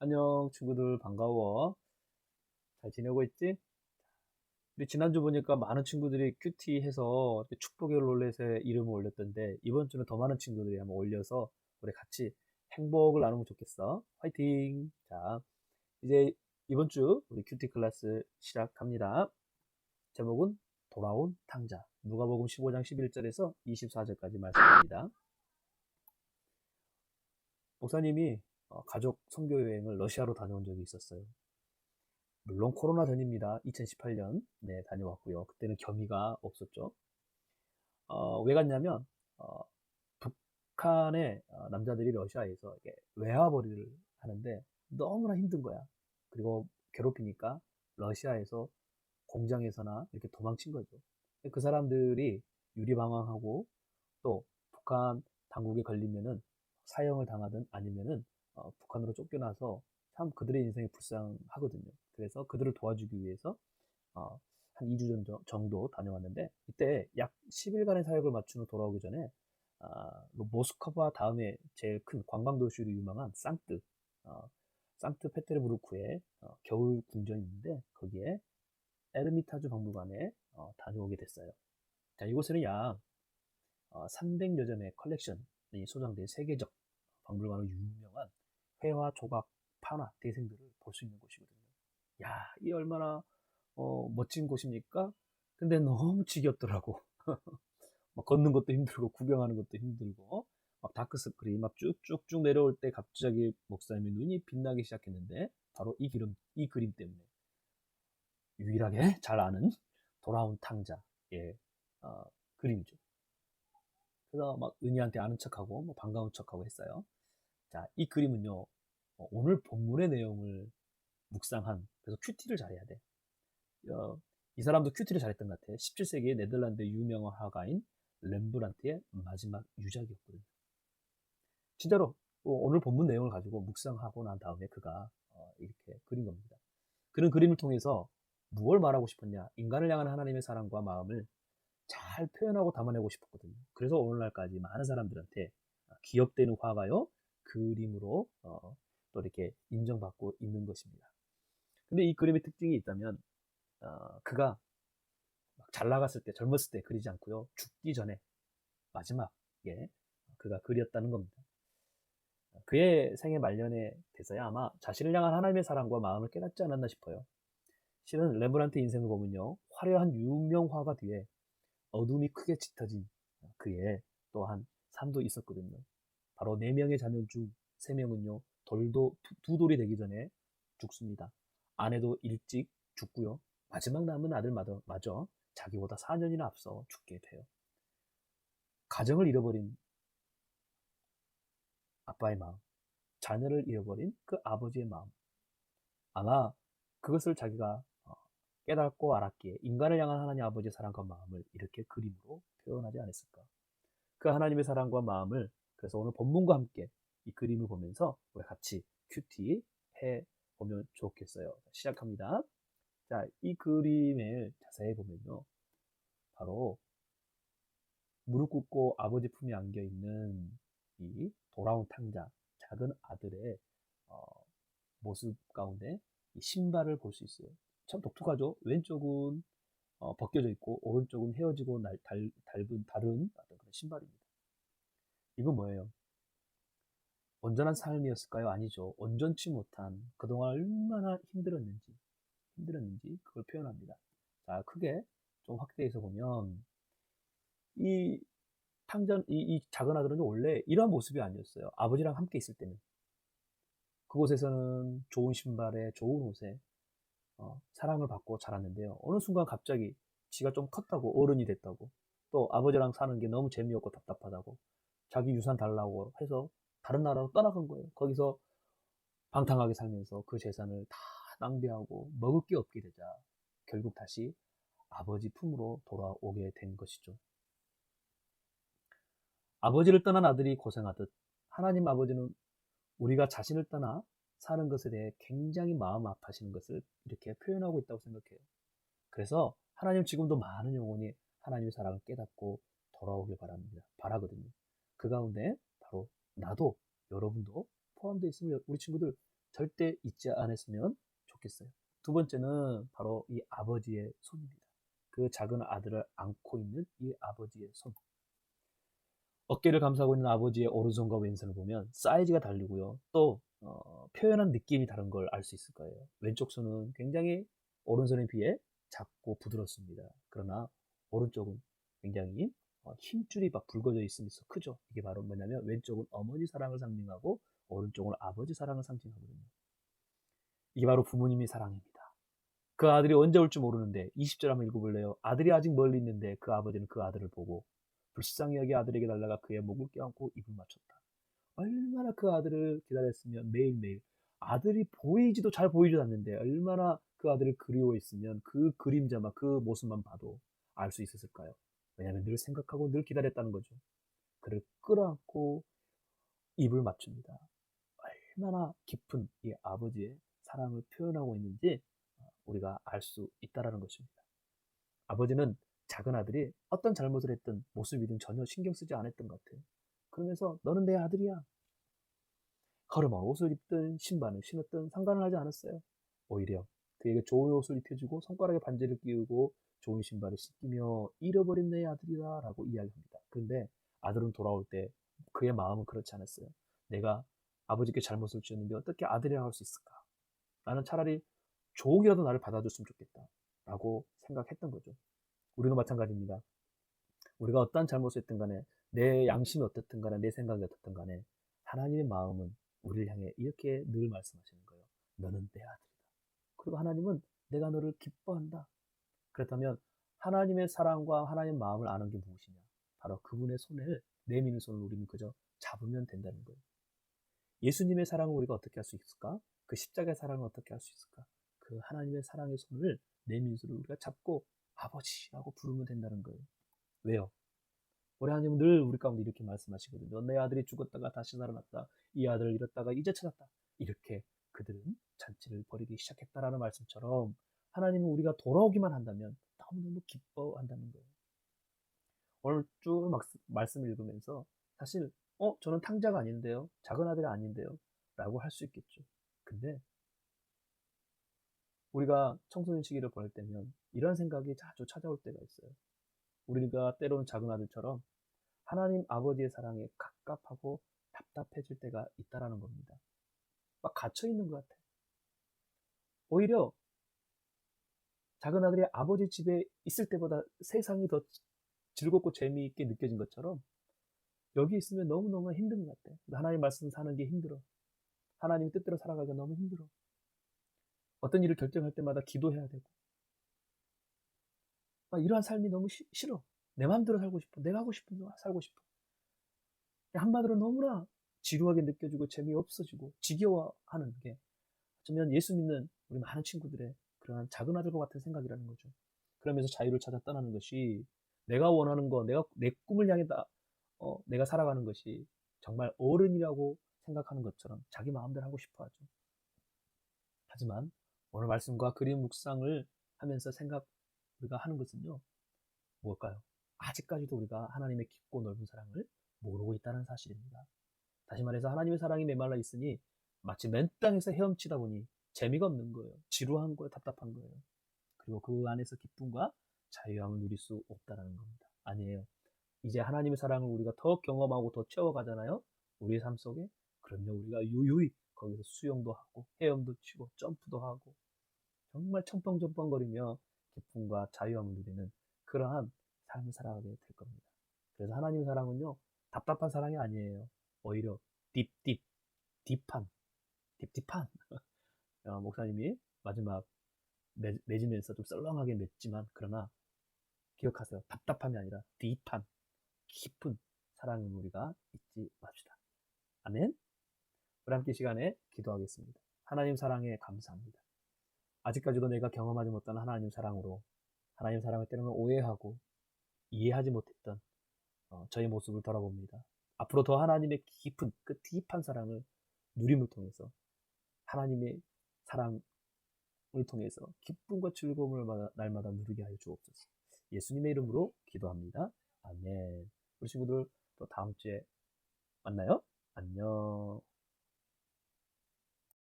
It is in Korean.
안녕, 친구들 반가워. 잘 지내고 있지? 우리 지난주 보니까 많은 친구들이 큐티 해서 이렇게 축복의 롤렛에 이름을 올렸던데 이번 주는 더 많은 친구들이 한번 올려서 우리 같이 행복을 나누면 좋겠어. 화이팅! 자, 이제 이번 주 우리 큐티 클래스 시작합니다. 제목은 돌아온 탕자. 누가복음 15장 11절에서 24절까지 말씀입니다. 목사님이 가족 선교 여행을 러시아로 다녀온 적이 있었어요. 물론 코로나 전입니다. 2018년 네, 다녀왔고요. 그때는 겸이가 없었죠. 왜 갔냐면 어, 북한의 남자들이 러시아에서 이렇게 외화벌이를 하는데 너무나 힘든 거야. 그리고 괴롭히니까 러시아에서 공장에서나 이렇게 도망친 거죠. 그 사람들이 유리방황하고 또 북한 당국에 걸리면은 사형을 당하든 아니면은 북한으로 쫓겨나서 참 그들의 인생이 불쌍하거든요. 그래서 그들을 도와주기 위해서 한 2주 정도 다녀왔는데 이때 약 10일간의 사역을 마치고 돌아오기 전에 그 모스크바 다음에 제일 큰 관광 도시로 유명한 어, 상트페테르부르크에 겨울 궁전이 있는데 거기에 에르미타주 박물관에 다녀오게 됐어요. 자, 이곳에는 약 300여 점의 컬렉션이 소장된 세계적 박물관으로 유명한 회화, 조각, 판화, 대생들을 볼 수 있는 곳이거든요. 야, 이 얼마나 멋진 곳입니까? 근데 너무 지겹더라고. 막 걷는 것도 힘들고 구경하는 것도 힘들고 막 다크서클이 막 쭉쭉쭉 내려올 때 갑자기 목사님의 눈이 빛나기 시작했는데 바로 이 그림 때문에 유일하게 잘 아는 돌아온 탕자의 그림이죠. 그래서 막 은희한테 아는 척하고 뭐 반가운 척하고 했어요. 자, 이 그림은요 오늘 본문의 내용을 묵상한 그래서 큐티를 잘해야 돼. 어, 이 사람도 큐티를 잘했던 것 같아. 17세기의 네덜란드 유명 화가인 렘브란트의 마지막 유작이었거든요. 진짜로 오늘 본문 내용을 가지고 묵상하고 난 다음에 그가 이렇게 그린 겁니다. 그런 그림을 통해서 무엇을 말하고 싶었냐? 인간을 향한 하나님의 사랑과 마음을 잘 표현하고 담아내고 싶었거든요. 그래서 오늘날까지 많은 사람들한테 기억되는 화가요, 그림으로 또 이렇게 인정받고 있는 것입니다. 근데 이 그림의 특징이 있다면 그가 잘 나갔을 때, 젊었을 때 그리지 않고요. 죽기 전에 마지막에 그가 그렸다는 겁니다. 그의 생애 말년에 돼서야 아마 자신을 향한 하나님의 사랑과 마음을 깨닫지 않았나 싶어요. 실은 렘브란트 인생을 보면요. 화려한 유명화가 뒤에 어둠이 크게 짙어진 그의 또한 삶도 있었거든요. 바로 4명의 자녀 중 3명은요. 두 돌이 되기 전에 죽습니다. 아내도 일찍 죽고요. 마지막 남은 아들마저 자기보다 4년이나 앞서 죽게 돼요. 가정을 잃어버린 아빠의 마음, 자녀를 잃어버린 그 아버지의 마음. 아마 그것을 자기가 깨닫고 알았기에 인간을 향한 하나님 아버지의 사랑과 마음을 이렇게 그림으로 표현하지 않았을까. 그 하나님의 사랑과 마음을 그래서 오늘 본문과 함께 이 그림을 보면서 우리 같이 큐티 해 보면 좋겠어요. 시작합니다. 자, 이 그림을 자세히 보면요. 바로 무릎 꿇고 아버지 품에 안겨 있는 이 돌아온 탕자, 작은 아들의 어, 모습 가운데 이 신발을 볼 수 있어요. 참 독특하죠? 왼쪽은 벗겨져 있고 오른쪽은 헤어지고 닳은 다른 어떤 그런 신발입니다. 이건 뭐예요? 온전한 삶이었을까요? 아니죠. 온전치 못한 그동안 얼마나 힘들었는지 그걸 표현합니다. 자, 크게 좀 확대해서 보면 이 이 작은 아들은 원래 이러한 모습이 아니었어요. 아버지랑 함께 있을 때는 그곳에서는 좋은 신발에 좋은 옷에 사랑을 받고 자랐는데요. 어느 순간 갑자기 지가 좀 컸다고 어른이 됐다고 또 아버지랑 사는 게 너무 재미없고 답답하다고 자기 유산 달라고 해서 다른 나라로 떠나간 거예요. 거기서 방탕하게 살면서 그 재산을 다 낭비하고 먹을 게 없게 되자 결국 다시 아버지 품으로 돌아오게 된 것이죠. 아버지를 떠난 아들이 고생하듯 하나님 아버지는 우리가 자신을 떠나 사는 것에 대해 굉장히 마음 아파하시는 것을 이렇게 표현하고 있다고 생각해요. 그래서 하나님 지금도 많은 영혼이 하나님의 사랑을 깨닫고 돌아오길 바라거든요. 그 가운데 바로 나도 여러분도 포함되어 있으면 우리 친구들 절대 잊지 않았으면 좋겠어요. 두 번째는 바로 이 아버지의 손입니다. 그 작은 아들을 안고 있는 이 아버지의 손. 어깨를 감싸고 있는 아버지의 오른손과 왼손을 보면 사이즈가 다르고요. 또 표현한 느낌이 다른 걸 알 수 있을 거예요. 왼쪽 손은 굉장히 오른손에 비해 작고 부드럽습니다. 그러나 오른쪽은 굉장히 힘줄이 막 붉어져 있으면서 크죠. 이게 바로 뭐냐면 왼쪽은 어머니 사랑을 상징하고 오른쪽은 아버지 사랑을 상징하거든요. 이게 바로 부모님의 사랑입니다. 그 아들이 언제 올지 모르는데 20절 한번 읽어볼래요? 아들이 아직 멀리 있는데 그 아버지는 그 아들을 보고 불쌍히 여기 아들에게 달려가 그의 목을 껴안고 입을 맞췄다. 얼마나 그 아들을 기다렸으면 매일매일 아들이 보이지도 잘 보이지도 않는데 얼마나 그 아들을 그리워했으면 그 그림자만 그 모습만 봐도 알 수 있었을까요? 왜냐하면 늘 생각하고 늘 기다렸다는 거죠. 그를 끌어안고 입을 맞춥니다. 얼마나 깊은 이 아버지의 사랑을 표현하고 있는지 우리가 알 수 있다는 것입니다. 아버지는 작은 아들이 어떤 잘못을 했든 모습이든 전혀 신경 쓰지 않았던 것 같아요. 그러면서 너는 내 아들이야. 걸음한 옷을 입든 신발을 신었든 상관을 하지 않았어요. 오히려 그에게 좋은 옷을 입혀주고 손가락에 반지를 끼우고 좋은 신발을 신기며 잃어버린 내 아들이다 라고 이야기합니다. 그런데 아들은 돌아올 때 그의 마음은 그렇지 않았어요. 내가 아버지께 잘못을 지었는데 어떻게 아들이라고 할 수 있을까? 나는 차라리 조옥이라도 나를 받아줬으면 좋겠다 라고 생각했던 거죠. 우리도 마찬가지입니다. 우리가 어떠한 잘못을 했든 간에 내 양심이 어떻든 간에 내 생각이 어떻든 간에 하나님의 마음은 우리를 향해 이렇게 늘 말씀하시는 거예요. 너는 내 아들이다. 그리고 하나님은 내가 너를 기뻐한다. 그렇다면 하나님의 사랑과 하나님의 마음을 아는 게 무엇이냐? 바로 그분의 손을 내미는 손을 우리는 그저 잡으면 된다는 거예요. 예수님의 사랑을 우리가 어떻게 할 수 있을까? 그 십자가의 사랑을 어떻게 할 수 있을까? 그 하나님의 사랑의 손을 내미는 손을 우리가 잡고 아버지라고 부르면 된다는 거예요. 왜요? 우리 하나님은 늘 우리 가운데 이렇게 말씀하시거든요. 내 아들이 죽었다가 다시 살아났다. 이 아들을 잃었다가 이제 찾았다. 이렇게 그들은 잔치를 벌이기 시작했다라는 말씀처럼 하나님은 우리가 돌아오기만 한다면 너무너무 기뻐한다는 거예요. 오늘 쭉 말씀 읽으면서 사실 저는 탕자가 아닌데요. 작은 아들이 아닌데요. 라고 할 수 있겠죠. 근데 우리가 청소년 시기를 보낼 때면 이런 생각이 자주 찾아올 때가 있어요. 우리가 때로는 작은 아들처럼 하나님 아버지의 사랑에 갑갑하고 답답해질 때가 있다라는 겁니다. 막 갇혀 있는 것 같아. 오히려 작은 아들이 아버지 집에 있을 때보다 세상이 더 즐겁고 재미있게 느껴진 것처럼 여기 있으면 너무너무 힘든 것 같아. 하나님 말씀 사는 게 힘들어. 하나님 뜻대로 살아가기가 너무 힘들어. 어떤 일을 결정할 때마다 기도해야 되고 이러한 삶이 너무 싫어. 내 마음대로 살고 싶어. 내가 하고 싶은 대로 살고 싶어. 한마디로 너무나 지루하게 느껴지고 재미없어지고 지겨워하는 게 어쩌면 예수 믿는 우리 많은 친구들의 그러한 작은 아들과 같은 생각이라는 거죠. 그러면서 자유를 찾아 떠나는 것이 내가 원하는 거, 내 꿈을 향해 내가 살아가는 것이 정말 어른이라고 생각하는 것처럼 자기 마음대로 하고 싶어 하죠. 하지만 오늘 말씀과 그림 묵상을 하면서 우리가 하는 것은요. 뭘까요? 아직까지도 우리가 하나님의 깊고 넓은 사랑을 모르고 있다는 사실입니다. 다시 말해서 하나님의 사랑이 메말라 있으니 마치 맨 땅에서 헤엄치다 보니 재미가 없는 거예요. 지루한 거예요. 답답한 거예요. 그리고 그 안에서 기쁨과 자유함을 누릴 수 없다는 겁니다. 아니에요. 이제 하나님의 사랑을 우리가 더 경험하고 더 채워가잖아요. 우리의 삶 속에. 그럼요. 우리가 유유히 거기서 수영도 하고 헤엄도 치고 점프도 하고 정말 청펑청펑거리며 기쁨과 자유함을 누리는 그러한 삶을 살아가게 될 겁니다. 그래서 하나님의 사랑은요. 답답한 사랑이 아니에요. 오히려 딥한 딥한 목사님이 마지막 맺으면서 좀 썰렁하게 맺지만 그러나 기억하세요. 답답함이 아니라 딥한 깊은 사랑을 우리가 잊지 맙시다. 아멘. 우리 함께 시간에 기도하겠습니다. 하나님 사랑에 감사합니다. 아직까지도 내가 경험하지 못한 하나님 사랑으로 하나님 사랑을 때로는 오해하고 이해하지 못했던 저의 모습을 돌아봅니다. 앞으로 더 하나님의 깊은 그 딥한 사랑을 누림을 통해서 하나님의 사랑을 통해서 기쁨과 즐거움을 날마다 누리게 하여 주옵소서. 예수님의 이름으로 기도합니다. 아멘. 우리 친구들 또 다음 주에 만나요. 안녕.